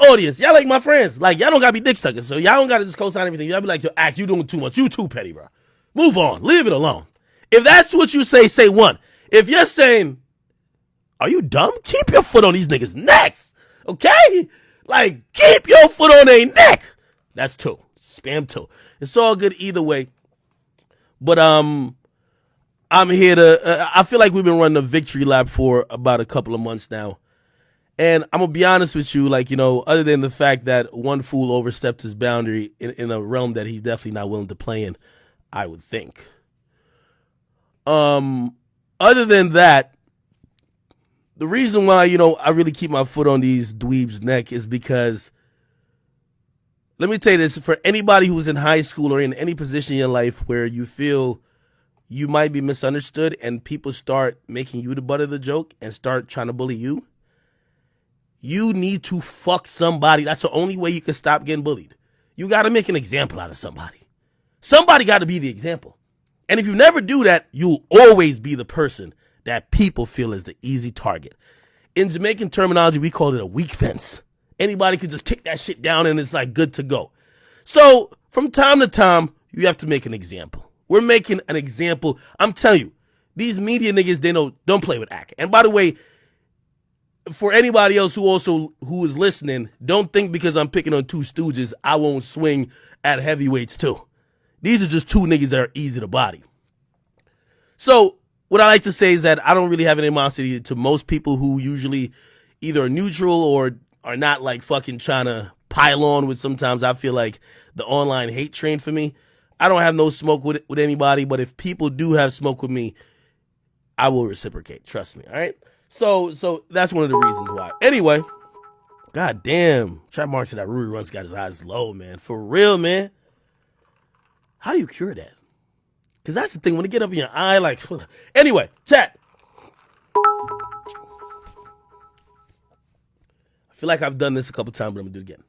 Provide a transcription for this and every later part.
audience, y'all like my friends. Like, y'all don't gotta be dick suckers, so y'all don't gotta just co-sign everything. Y'all be like, yo, Act, you doing too much. You too petty, bro. Move on. Leave it alone. If that's what you say one. If you're saying, are you dumb? Keep your foot on these niggas' necks. Okay? Like, keep your foot on their neck. That's two. Spam two. It's all good either way. But I'm here to, I feel like we've been running a victory lap for about a couple of months now. And I'm going to be honest with you, like, you know, other than the fact that one fool overstepped his boundary in a realm that he's definitely not willing to play in, I would think. Other than that, the reason why, you know, I really keep my foot on these dweebs' neck is because, let me tell you this, for anybody who's in high school or in any position in your life where you feel you might be misunderstood and people start making you the butt of the joke and start trying to bully you, you need to fuck somebody. That's the only way you can stop getting bullied. You got to make an example out of somebody. Somebody got to be the example. And if you never do that, you'll always be the person that people feel is the easy target. In Jamaican terminology, we call it a weak fence. Anybody could just kick that shit down and it's like good to go. So from time to time, you have to make an example. We're making an example. I'm telling you, these media niggas, they know, don't play with Ak. And by the way, for anybody else who is listening, don't think because I'm picking on two stooges, I won't swing at heavyweights too. These are just two niggas that are easy to body. So what I like to say is that I don't really have an animosity to most people who usually either are neutral or are not like fucking trying to pile on with. Sometimes I feel like the online hate train for me. I don't have no smoke with anybody, but if people do have smoke with me, I will reciprocate. Trust me. All right. So that's one of the reasons why. Anyway, god damn. Trap Mark said that Rory once got his eyes low, man. For real, man. How do you cure that? Because that's the thing. When it get up in your eye, like... Anyway, chat. I feel like I've done this a couple times, but I'm going to do it again.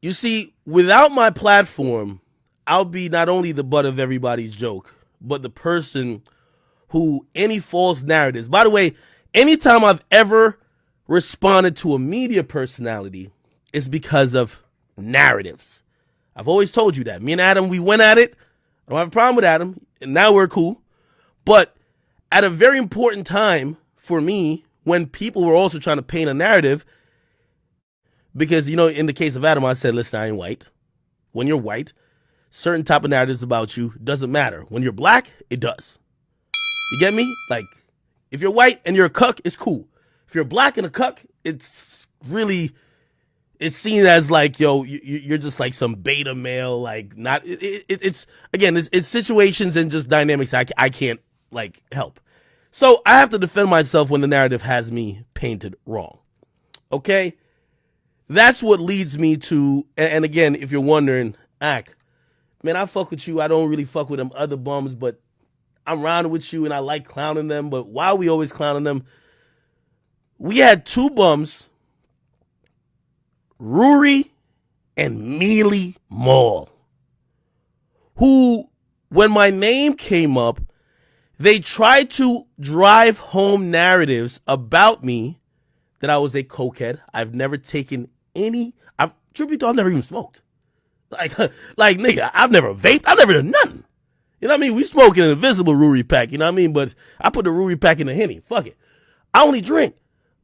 You see, without my platform, I'll be not only the butt of everybody's joke, but the person who any false narratives... By the way, anytime I've ever responded to a media personality, it's because of narratives. I've always told you that. Me and Adam, we went at it. I don't have a problem with Adam, and now we're cool. But at a very important time for me, when people were also trying to paint a narrative, because, you know, in the case of Adam, I said, listen, I ain't white. When you're white, certain type of narratives about you doesn't matter. When you're black, it does. You get me? Like, if you're white and you're a cuck, it's cool. If you're black and a cuck, it's really... It's seen as like, yo, you're just like some beta male, like not, it's again, it's situations and just dynamics I can't like help. So I have to defend myself when the narrative has me painted wrong. Okay. That's what leads me to, and again, if you're wondering, Ak, man, I fuck with you. I don't really fuck with them other bums, but I'm rounding with you and I like clowning them. But why we always clowning them? We had two bums, Rory and Milli Mall, who, when my name came up, they tried to drive home narratives about me that I was a cokehead. I've never taken any, truth be told, I've never even smoked. Like nigga, I've never vaped. I've never done nothing. You know what I mean? We smoke in an invisible Rory pack, you know what I mean? But I put the Rory pack in the Henny. Fuck it. I only drink.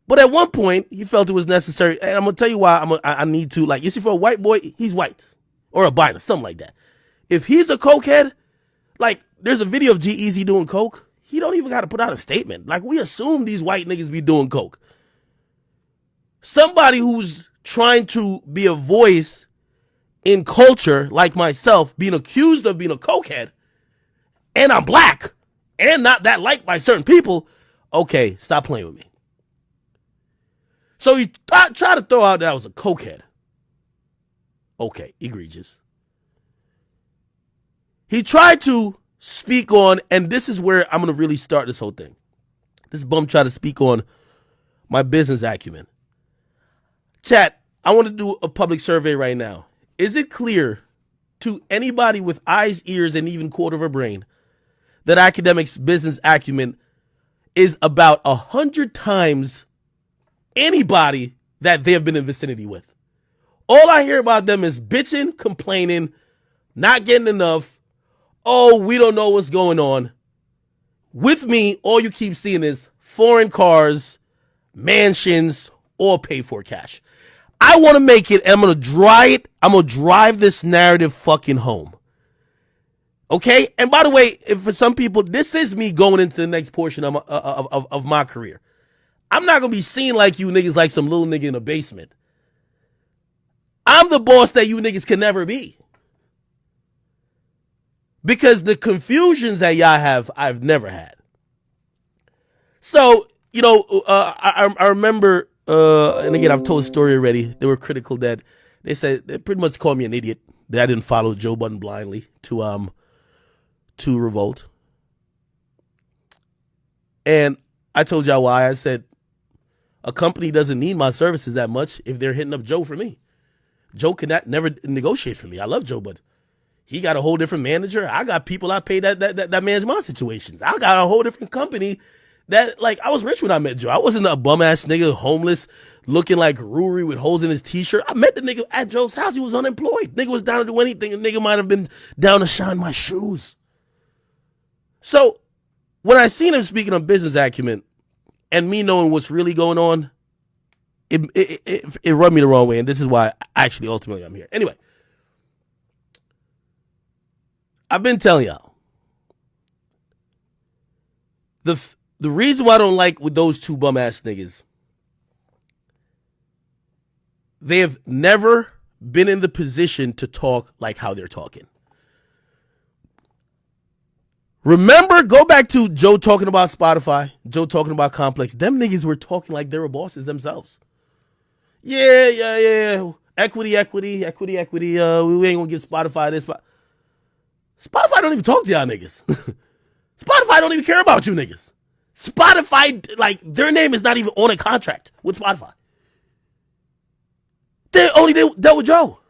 But at one point, he felt it was necessary. And I'm going to tell you why I need to. Like, you see, for a white boy, he's white. Or a biner, something like that. If he's a cokehead, like, there's a video of G-Eazy doing coke. He don't even got to put out a statement. Like, we assume these white niggas be doing coke. Somebody who's trying to be a voice in culture, like myself, being accused of being a cokehead, and I'm black, and not that liked by certain people, okay, stop playing with me. So he tried to throw out that I was a cokehead. Okay, egregious. He tried to speak on, and this is where I'm going to really start this whole thing. This bum tried to speak on my business acumen. Chat, I want to do a public survey right now. Is it clear to anybody with eyes, ears, and even quarter of a brain that Akademiks' business acumen is about 100 times anybody that they have been in vicinity with. All I hear about them is bitching, complaining, not getting enough. Oh, we don't know what's going on. With me, all you keep seeing is foreign cars, mansions, all paid for cash. I want to make it, and I'm going to drive this narrative fucking home. Okay? And by the way, for some people, this is me going into the next portion of my career. I'm not going to be seen like you niggas like some little nigga in a basement. I'm the boss that you niggas can never be. Because the confusions that y'all have, I've never had. So, I remember, and again, I've told the story already. They were critical that they pretty much called me an idiot that I didn't follow Joe Budden blindly to revolt. And I told y'all why. I said, a company doesn't need my services that much if they're hitting up Joe for me. Joe cannot never negotiate for me. I love Joe Budden. He got a whole different manager. I got people I pay that manage my situations. I got a whole different company that, like, I was rich when I met Joe. I wasn't a bum ass nigga, homeless, looking like Rory with holes in his t-shirt. I met the nigga at Joe's house. He was unemployed. Nigga was down to do anything. The nigga might have been down to shine my shoes. So when I seen him speaking on business acumen and me knowing what's really going on, it rubbed me the wrong way. And this is why actually ultimately I'm here. Anyway. I've been telling y'all, the reason why I don't like with those two bum ass niggas, they have never been in the position to talk like how they're talking. Remember, go back to Joe talking about Spotify, Joe talking about Complex. Them niggas were talking like they were bosses themselves. Yeah. Equity. We ain't gonna give Spotify this. Spotify don't even talk to y'all niggas. Spotify don't even care about you niggas. Spotify, like, their name is not even on a contract with Spotify. They only dealt with Joe.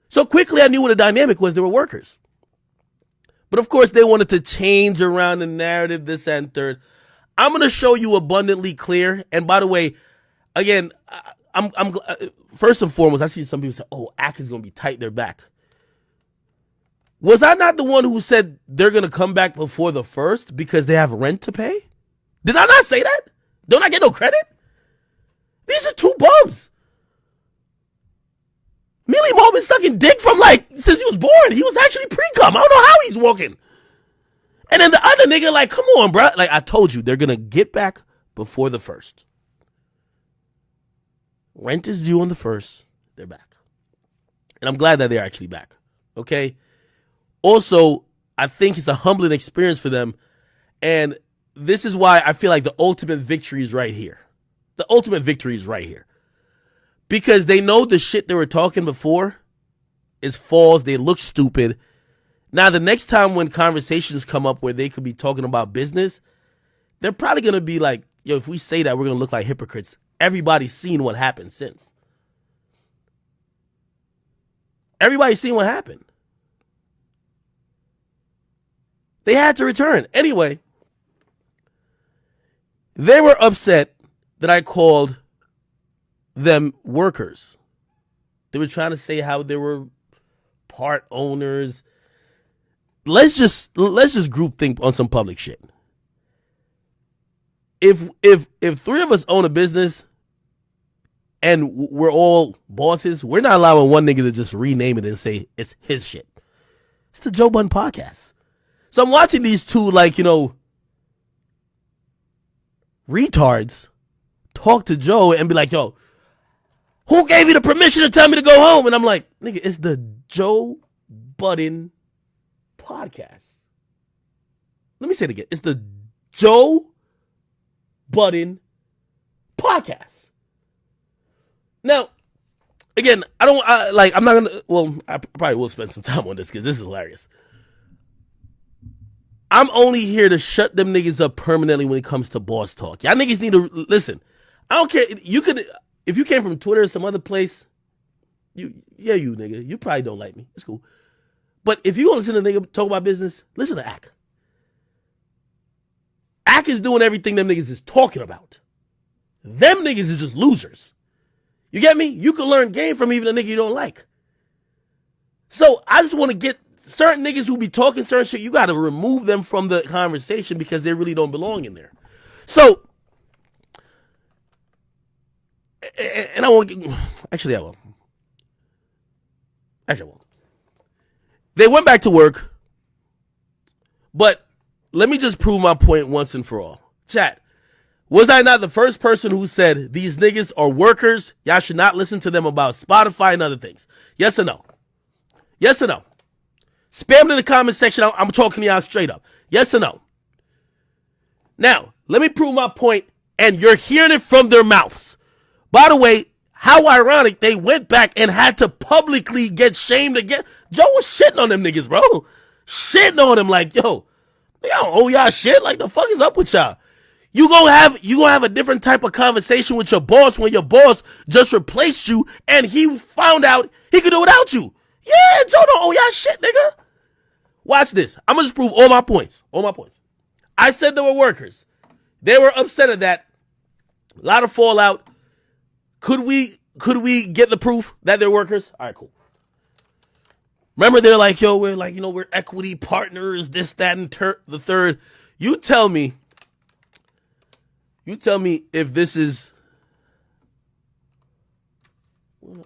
So quickly I knew what the dynamic was. They were workers. But of course they wanted to change around the narrative, this and third. I'm going to show you abundantly clear. And by the way, again, I'm first and foremost, I see some people say, oh, Ak is going to be tight their back. Was I not the one who said they're going to come back before the 1st because they have rent to pay? Did I not say that? Don't I get no credit? These are two bums. Milli Mo been sucking dick from since he was born. He was actually pre-cum. I don't know how he's walking. And then the other nigga come on, bro. Like I told you, they're going to get back before the 1st. Rent is due on the 1st. They're back. And I'm glad that they're actually back. Okay? Also, I think it's a humbling experience for them. And this is why I feel like the ultimate victory is right here. The ultimate victory is right here. Because they know the shit they were talking before is false. They look stupid. Now, the next time when conversations come up where they could be talking about business, they're probably going to be like, yo, if we say that, we're going to look like hypocrites. Everybody's seen what happened since. Everybody's seen what happened. They had to return. Anyway, they were upset that I called them workers. They were trying to say how they were part owners. Let's just group think on some public shit. If three of us own a business and we're all bosses, we're not allowing one nigga to just rename it and say it's his shit. It's the Joe Budden Podcast. So I'm watching these two, retards talk to Joe and be like, yo, who gave you the permission to tell me to go home? And I'm like, nigga, it's the Joe Budden Podcast. Let me say it again. It's the Joe Budden Podcast. Now, again, I'm not going to, I probably will spend some time on this because this is hilarious. I'm only here to shut them niggas up permanently when it comes to boss talk. Y'all niggas need to listen. I don't care. If you came from Twitter or some other place, you nigga, you probably don't like me. It's cool. But if you want to listen to a nigga talk about business, listen to Ak. Ak is doing everything them niggas is talking about. Them niggas is just losers. You get me? You can learn game from even a nigga you don't like. So I just want to get certain niggas who be talking certain shit, you got to remove them from the conversation because they really don't belong in there. So, and I won't get, actually I will. Actually I won't. They went back to work, but let me just prove my point once and for all. Chat, was I not the first person who said these niggas are workers? Y'all should not listen to them about Spotify and other things. Yes or no? Yes or no? Spam it in the comment section. I'm talking to y'all straight up. Yes or no? Now, let me prove my point, and you're hearing it from their mouths. By the way, how ironic they went back and had to publicly get shamed again. Joe was shitting on them niggas, bro. Shitting on them like, yo, I don't owe y'all shit. Like, the fuck is up with y'all? You gonna have a different type of conversation with your boss when your boss just replaced you and he found out he could do without you. Yeah, Joe don't owe y'all shit, nigga. Watch this. I'm gonna just prove all my points. All my points. I said they were workers. They were upset at that. A lot of fallout. Could we get the proof that they're workers? All right, cool. Remember, they're like, yo, we're like, we're equity partners, this, that, and the third. You tell me if this is. I'm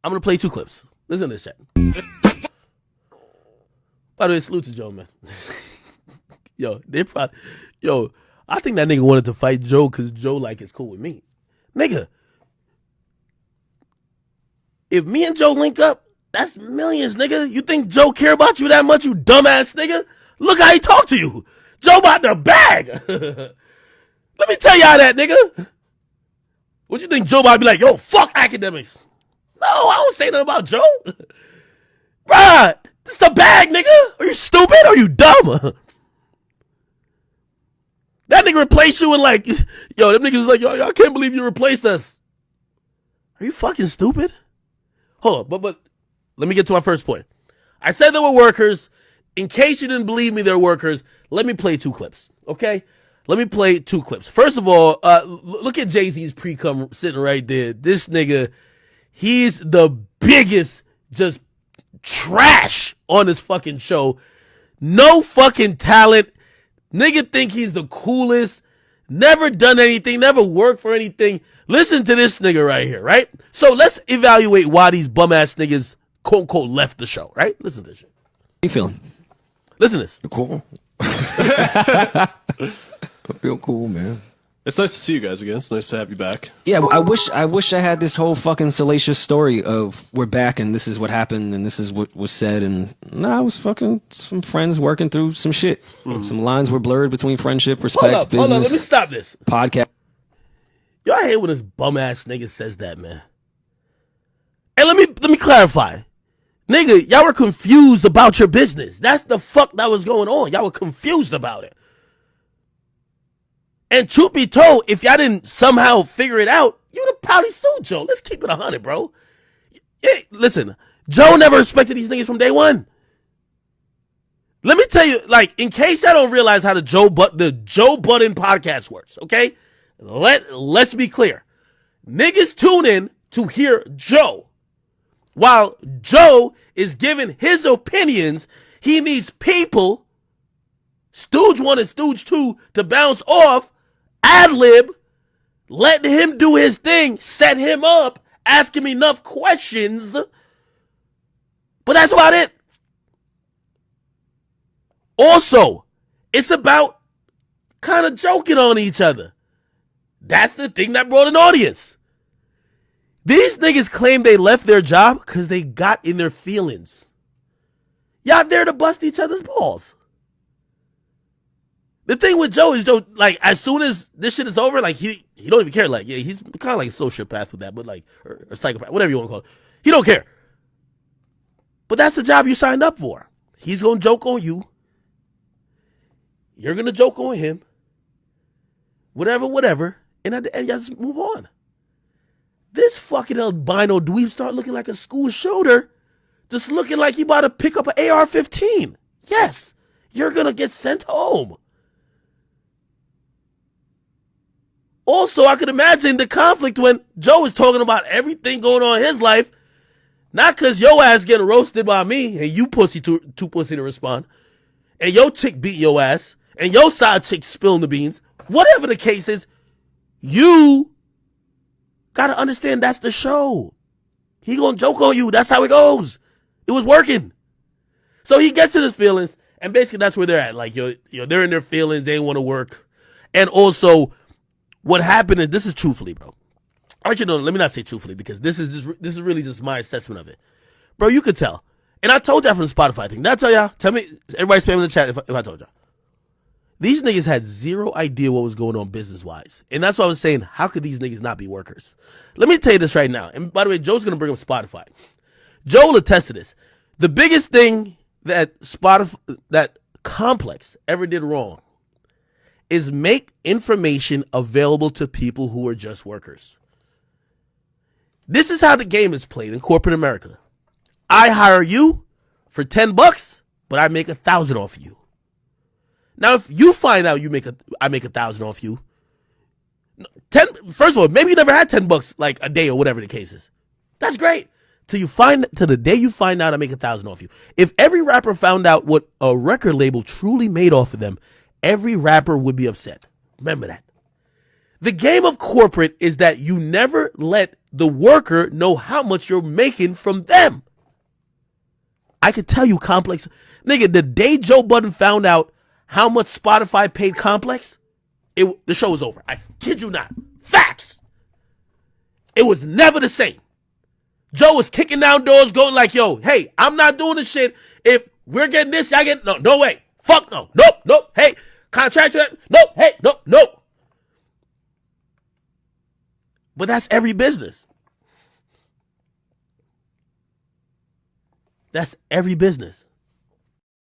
going to play 2 clips. Listen to this, chat. By the way, salute to Joe, man. I think that nigga wanted to fight Joe because Joe, is cool with me. Nigga, if me and Joe link up, that's millions, nigga. You think Joe care about you that much, you dumbass nigga? Look how he talk to you. Joe about the bag. Let me tell y'all that, nigga. What you think Joe about be like, yo, fuck Akademiks? No, I don't say nothing about Joe. Bruh, this the bag, nigga. Are you stupid or are you dumb? That nigga replaced you and them niggas was like, yo, I can't believe you replaced us. Are you fucking stupid? Hold on, but let me get to my first point. I said they were workers. In case you didn't believe me, they're workers. Let me play 2 clips, okay? Let me play 2 clips. First of all, look at Jay-Z's pre-cum sitting right there. This nigga, he's the biggest just trash on this fucking show. No fucking talent. Nigga think he's the coolest. Never done anything. Never worked for anything. Listen to this nigga right here, right? So let's evaluate why these bum-ass niggas, quote-unquote, left the show, right? Listen to this shit. How you feeling? Listen to this. Cool. I feel cool, man. It's nice to see you guys again. It's nice to have you back. Yeah, I wish I had this whole fucking salacious story of we're back and this is what happened and this is what was said and I was fucking some friends working through some shit. Some lines were blurred between friendship, respect, business. Hold up, let me stop this. Podcast. Yo, I hate when this bum ass nigga says that, man. And let me clarify. Nigga, y'all were confused about your business. That's the fuck that was going on. Y'all were confused about it. And truth be told, if y'all didn't somehow figure it out, you'd have probably sued Joe. Let's keep it 100, bro. Listen, Joe never respected these niggas from day one. Let me tell you, in case I don't realize how the Joe Budden podcast works, okay? Let's be clear. Niggas tune in to hear Joe. While Joe is giving his opinions, he needs people, Stooge 1 and Stooge 2, to bounce off, ad-lib, let him do his thing, set him up, ask him enough questions. But that's about it. Also, it's about kind of joking on each other. That's the thing that brought an audience. These niggas claim they left their job because they got in their feelings. Y'all there to bust each other's balls. The thing with Joe is as soon as this shit is over, he don't even care. He's kind of like a sociopath with that, but or psychopath, whatever you want to call it. He don't care. But that's the job you signed up for. He's going to joke on you. You're going to joke on him. Whatever. And at the end, y'all just move on. This fucking albino dweeb start looking like a school shooter, just looking like he about to pick up an AR-15. yes, you're going to get sent home. Also, I could imagine the conflict when Joe is talking about everything going on in his life, not because your ass getting roasted by me and you pussy too pussy to respond, and your chick beat your ass, and your side chick spilling the beans. Whatever the case is, you got to understand that's the show. He gonna joke on you. That's how it goes. It was working. So he gets in his feelings, and basically that's where they're at. Like, they're in their feelings. They want to work. And also, what happened is, this is truthfully, bro. Actually, no, let me not say truthfully, because this is really just my assessment of it. Bro, you could tell. And I told y'all from the Spotify thing. Did I tell y'all? Tell me, everybody spam in the chat if I told y'all. These niggas had zero idea what was going on business-wise. And that's why I was saying, how could these niggas not be workers? Let me tell you this right now. And by the way, Joe's going to bring up Spotify. Joe will attest to this. The biggest thing that that Complex ever did wrong is make information available to people who are just workers. This is how the game is played in corporate America. I hire you for $10, but I make 1,000 off of you. Now, if you find out I make 1,000 off you, first of all, maybe you never had $10 like a day or whatever the case is. That's great. Till the day you find out I make 1,000 off you. If every rapper found out what a record label truly made off of them, every rapper would be upset. Remember that. The game of corporate is that you never let the worker know how much you're making from them. I could tell you, Complex, nigga, the day Joe Budden found out how much Spotify paid Complex, the show was over. I kid you not. Facts. It was never the same. Joe was kicking down doors going like, yo, hey, I'm not doing this shit. If we're getting this, y'all get, no way. Fuck no. Nope. Hey, contract, nope. Hey, nope. But that's every business. That's every business.